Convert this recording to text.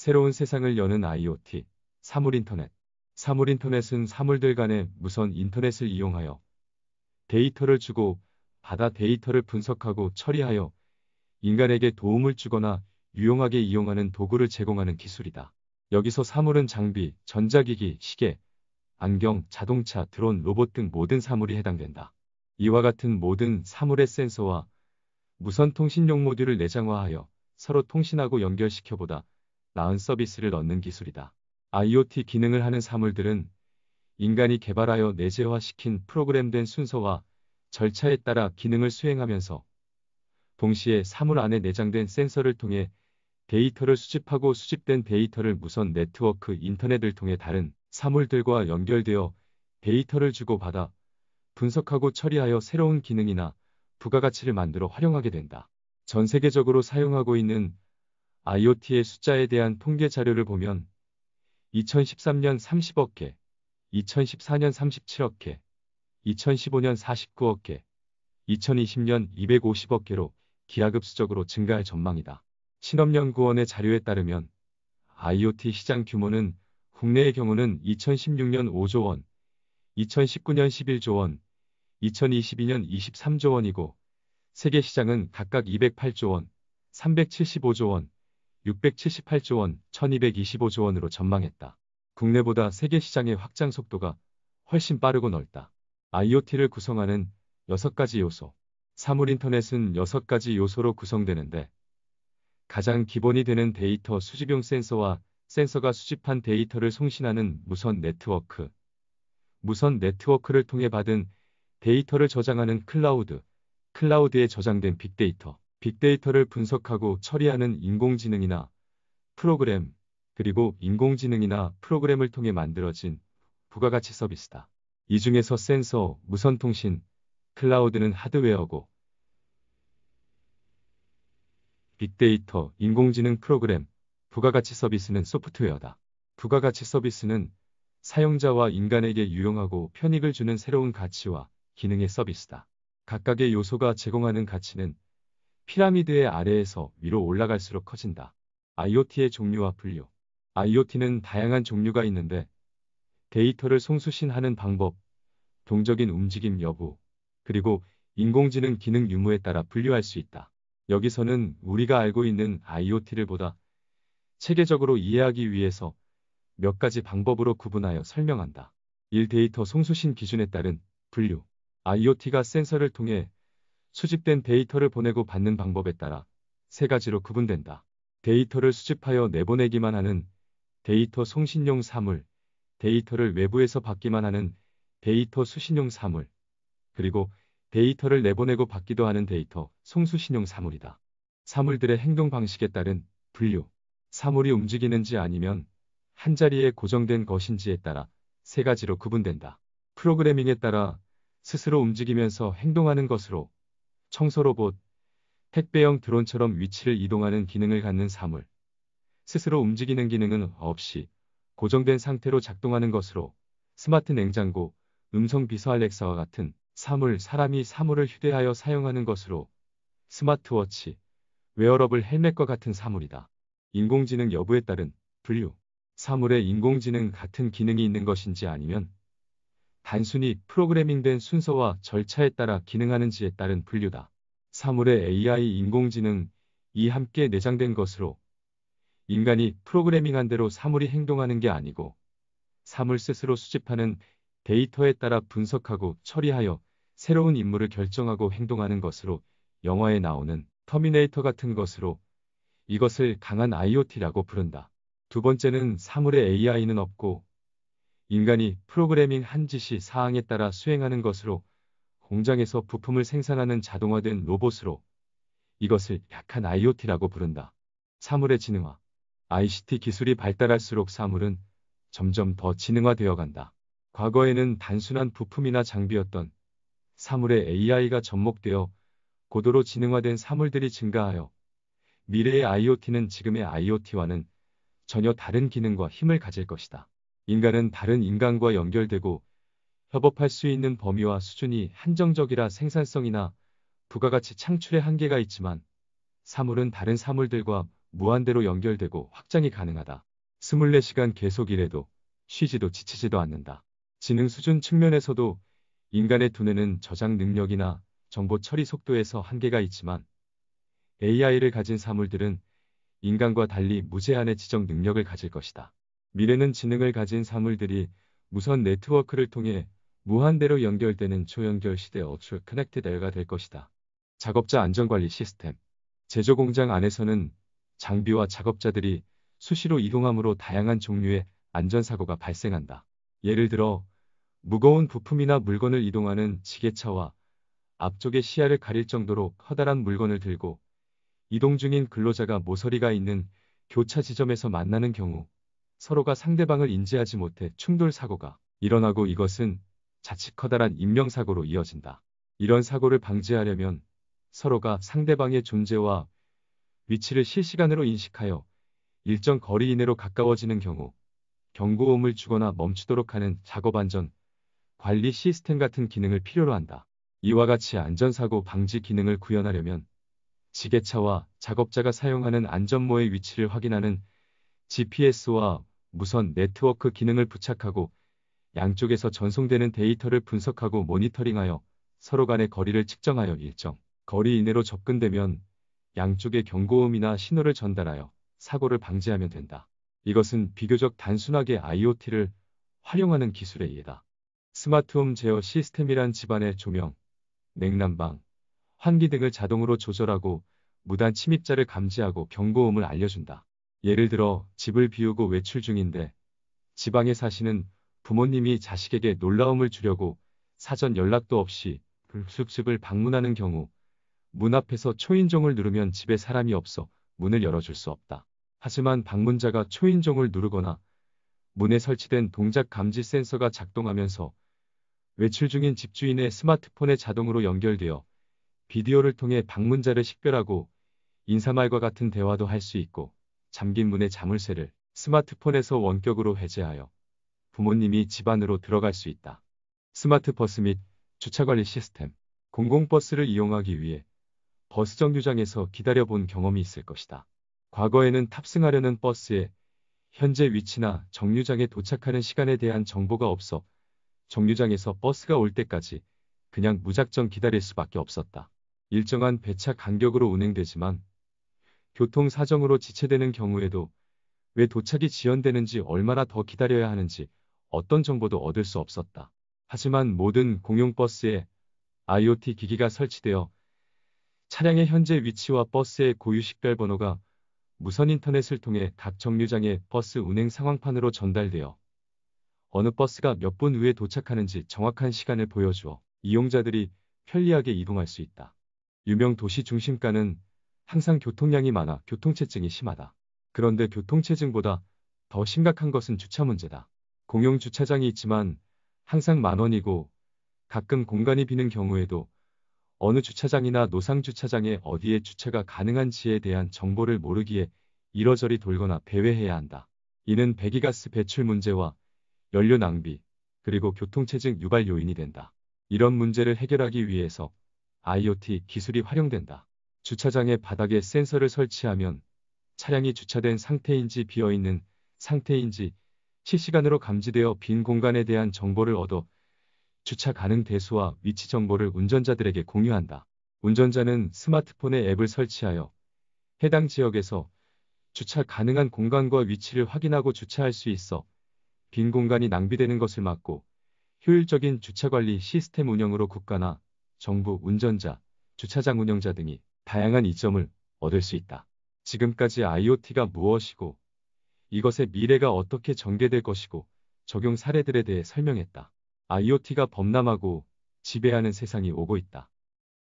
새로운 세상을 여는 IoT, 사물인터넷. 사물인터넷은 사물들 간의 무선 인터넷을 이용하여 데이터를 주고 받아 데이터를 분석하고 처리하여 인간에게 도움을 주거나 유용하게 이용하는 도구를 제공하는 기술이다. 여기서 사물은 장비, 전자기기, 시계, 안경, 자동차, 드론, 로봇 등 모든 사물이 해당된다. 이와 같은 모든 사물의 센서와 무선 통신용 모듈을 내장화하여 서로 통신하고 연결시켜보다 나은 서비스를 얻는 기술이다. IoT 기능을 하는 사물들은 인간이 개발하여 내재화시킨 프로그램된 순서와 절차에 따라 기능을 수행하면서 동시에 사물 안에 내장된 센서를 통해 데이터를 수집하고 수집된 데이터를 무선 네트워크 인터넷을 통해 다른 사물들과 연결되어 데이터를 주고받아 분석하고 처리하여 새로운 기능이나 부가가치를 만들어 활용하게 된다. 전 세계적으로 사용하고 있는 IoT의 숫자에 대한 통계 자료를 보면 2013년 30억 개, 2014년 37억 개, 2015년 49억 개, 2020년 250억 개로 기하급수적으로 증가할 전망이다. 신업연구원의 자료에 따르면 IoT 시장 규모는 국내의 경우는 2016년 5조 원, 2019년 11조 원, 2022년 23조 원이고 세계 시장은 각각 208조 원, 375조 원, 678조 원, 1225조 원으로 전망했다. 국내보다 세계 시장의 확장 속도가 훨씬 빠르고 넓다. IoT를 구성하는 6가지 요소. 사물인터넷은 6가지 요소로 구성되는데 가장 기본이 되는 데이터 수집용 센서와 센서가 수집한 데이터를 송신하는 무선 네트워크. 무선 네트워크를 통해 받은 데이터를 저장하는 클라우드. 클라우드에 저장된 빅데이터. 빅데이터를 분석하고 처리하는 인공지능이나 프로그램. 그리고 인공지능이나 프로그램을 통해 만들어진 부가가치 서비스다. 이 중에서 센서, 무선통신, 클라우드는 하드웨어고 빅데이터, 인공지능 프로그램, 부가가치 서비스는 소프트웨어다. 부가가치 서비스는 사용자와 인간에게 유용하고 편익을 주는 새로운 가치와 기능의 서비스다. 각각의 요소가 제공하는 가치는 피라미드의 아래에서 위로 올라갈수록 커진다. IoT의 종류와 분류. IoT는 다양한 종류가 있는데 데이터를 송수신하는 방법, 동적인 움직임 여부, 그리고 인공지능 기능 유무에 따라 분류할 수 있다. 여기서는 우리가 알고 있는 IoT를 보다 체계적으로 이해하기 위해서 몇 가지 방법으로 구분하여 설명한다. 1. 데이터 송수신 기준에 따른 분류. IoT가 센서를 통해 수집된 데이터를 보내고 받는 방법에 따라 3가지로 구분된다. 데이터를 수집하여 내보내기만 하는 데이터 송신용 사물, 데이터를 외부에서 받기만 하는 데이터 수신용 사물, 그리고 데이터를 내보내고 받기도 하는 데이터 송수신용 사물이다. 사물들의 행동 방식에 따른 분류. 사물이 움직이는지 아니면 한자리에 고정된 것인지에 따라 3가지로 구분된다. 프로그래밍에 따라 스스로 움직이면서 행동하는 것으로 청소로봇, 택배형 드론처럼 위치를 이동하는 기능을 갖는 사물, 스스로 움직이는 기능은 없이 고정된 상태로 작동하는 것으로 스마트 냉장고, 음성 비서 알렉사와 같은 사물, 사람이 사물을 휴대하여 사용하는 것으로 스마트워치, 웨어러블 헬멧과 같은 사물이다. 인공지능 여부에 따른 분류. 사물에 인공지능 같은 기능이 있는 것인지 아니면 단순히 프로그래밍된 순서와 절차에 따라 기능하는지에 따른 분류다. 사물에 AI, 인공지능, 이 함께 내장된 것으로 인간이 프로그래밍한 대로 사물이 행동하는 게 아니고 사물 스스로 수집하는 데이터에 따라 분석하고 처리하여 새로운 임무를 결정하고 행동하는 것으로 영화에 나오는 터미네이터 같은 것으로 이것을 강한 IoT라고 부른다. 2번째는 사물에 AI는 없고 인간이 프로그래밍 한 지시 사항에 따라 수행하는 것으로 공장에서 부품을 생산하는 자동화된 로봇으로 이것을 약한 IoT라고 부른다. 사물의 지능화. ICT 기술이 발달할수록 사물은 점점 더 지능화되어 간다. 과거에는 단순한 부품이나 장비였던 사물에 AI가 접목되어 고도로 지능화된 사물들이 증가하여 미래의 IoT는 지금의 IoT와는 전혀 다른 기능과 힘을 가질 것이다. 인간은 다른 인간과 연결되고 협업할 수 있는 범위와 수준이 한정적이라 생산성이나 부가가치 창출에 한계가 있지만 사물은 다른 사물들과 무한대로 연결되고 확장이 가능하다. 24시간 계속 일해도 쉬지도 지치지도 않는다. 지능 수준 측면에서도 인간의 두뇌는 저장 능력이나 정보 처리 속도에서 한계가 있지만 AI를 가진 사물들은 인간과 달리 무제한의 지적 능력을 가질 것이다. 미래는 지능을 가진 사물들이 무선 네트워크를 통해 무한대로 연결되는 초연결 시대 Ultra Connected Air가 될 것이다. 작업자 안전관리 시스템. 제조 공장 안에서는 장비와 작업자들이 수시로 이동하므로 다양한 종류의 안전사고가 발생한다. 예를 들어 무거운 부품이나 물건을 이동하는 지게차와 앞쪽의 시야를 가릴 정도로 커다란 물건을 들고 이동 중인 근로자가 모서리가 있는 교차 지점에서 만나는 경우 서로가 상대방을 인지하지 못해 충돌 사고가 일어나고 이것은 자칫 커다란 인명사고로 이어진다. 이런 사고를 방지하려면 서로가 상대방의 존재와 위치를 실시간으로 인식하여 일정 거리 이내로 가까워지는 경우 경고음을 주거나 멈추도록 하는 작업안전 관리 시스템 같은 기능을 필요로 한다. 이와 같이 안전사고 방지 기능을 구현하려면 지게차와 작업자가 사용하는 안전모의 위치를 확인하는 GPS와 무선 네트워크 기능을 부착하고 양쪽에서 전송되는 데이터를 분석하고 모니터링하여 서로 간의 거리를 측정하여 일정 거리 이내로 접근되면 양쪽의 경고음이나 신호를 전달하여 사고를 방지하면 된다. 이것은 비교적 단순하게 IoT를 활용하는 기술의 예다. 스마트홈 제어 시스템이란 집안의 조명, 냉난방, 환기 등을 자동으로 조절하고 무단 침입자를 감지하고 경고음을 알려준다. 예를 들어 집을 비우고 외출 중인데 지방에 사시는 부모님이 자식에게 놀라움을 주려고 사전 연락도 없이 불쑥집을 방문하는 경우 문 앞에서 초인종을 누르면 집에 사람이 없어 문을 열어줄 수 없다. 하지만 방문자가 초인종을 누르거나 문에 설치된 동작 감지 센서가 작동하면서 외출 중인 집주인의 스마트폰에 자동으로 연결되어 비디오를 통해 방문자를 식별하고 인사말과 같은 대화도 할 수 있고 잠긴 문의 자물쇠를 스마트폰에서 원격으로 해제하여 부모님이 집 안으로 들어갈 수 있다. 스마트 버스 및 주차관리 시스템. 공공버스를 이용하기 위해 버스 정류장에서 기다려본 경험이 있을 것이다. 과거에는 탑승하려는 버스의 현재 위치나 정류장에 도착하는 시간에 대한 정보가 없어 정류장에서 버스가 올 때까지 그냥 무작정 기다릴 수밖에 없었다. 일정한 배차 간격으로 운행되지만 교통 사정으로 지체되는 경우에도 왜 도착이 지연되는지 얼마나 더 기다려야 하는지 어떤 정보도 얻을 수 없었다. 하지만 모든 공용버스에 IoT 기기가 설치되어 차량의 현재 위치와 버스의 고유 식별번호가 무선 인터넷을 통해 각 정류장의 버스 운행 상황판으로 전달되어 어느 버스가 몇 분 후에 도착하는지 정확한 시간을 보여주어 이용자들이 편리하게 이동할 수 있다. 유명 도시 중심가는 항상 교통량이 많아 교통체증이 심하다. 그런데 교통체증보다 더 심각한 것은 주차 문제다. 공용 주차장이 있지만 항상 만원이고 가끔 공간이 비는 경우에도 어느 주차장이나 노상 주차장에 어디에 주차가 가능한지에 대한 정보를 모르기에 이러저리 돌거나 배회해야 한다. 이는 배기가스 배출 문제와 연료 낭비, 그리고 교통체증 유발 요인이 된다. 이런 문제를 해결하기 위해서 IoT 기술이 활용된다. 주차장의 바닥에 센서를 설치하면 차량이 주차된 상태인지 비어있는 상태인지 실시간으로 감지되어 빈 공간에 대한 정보를 얻어 주차 가능 대수와 위치 정보를 운전자들에게 공유한다. 운전자는 스마트폰에 앱을 설치하여 해당 지역에서 주차 가능한 공간과 위치를 확인하고 주차할 수 있어 빈 공간이 낭비되는 것을 막고 효율적인 주차관리 시스템 운영으로 국가나 정부, 운전자, 주차장 운영자 등이 다양한 이점을 얻을 수 있다. 지금까지 IoT가 무엇이고 이것의 미래가 어떻게 전개될 것이고 적용 사례들에 대해 설명했다. IoT가 범람하고 지배하는 세상이 오고 있다.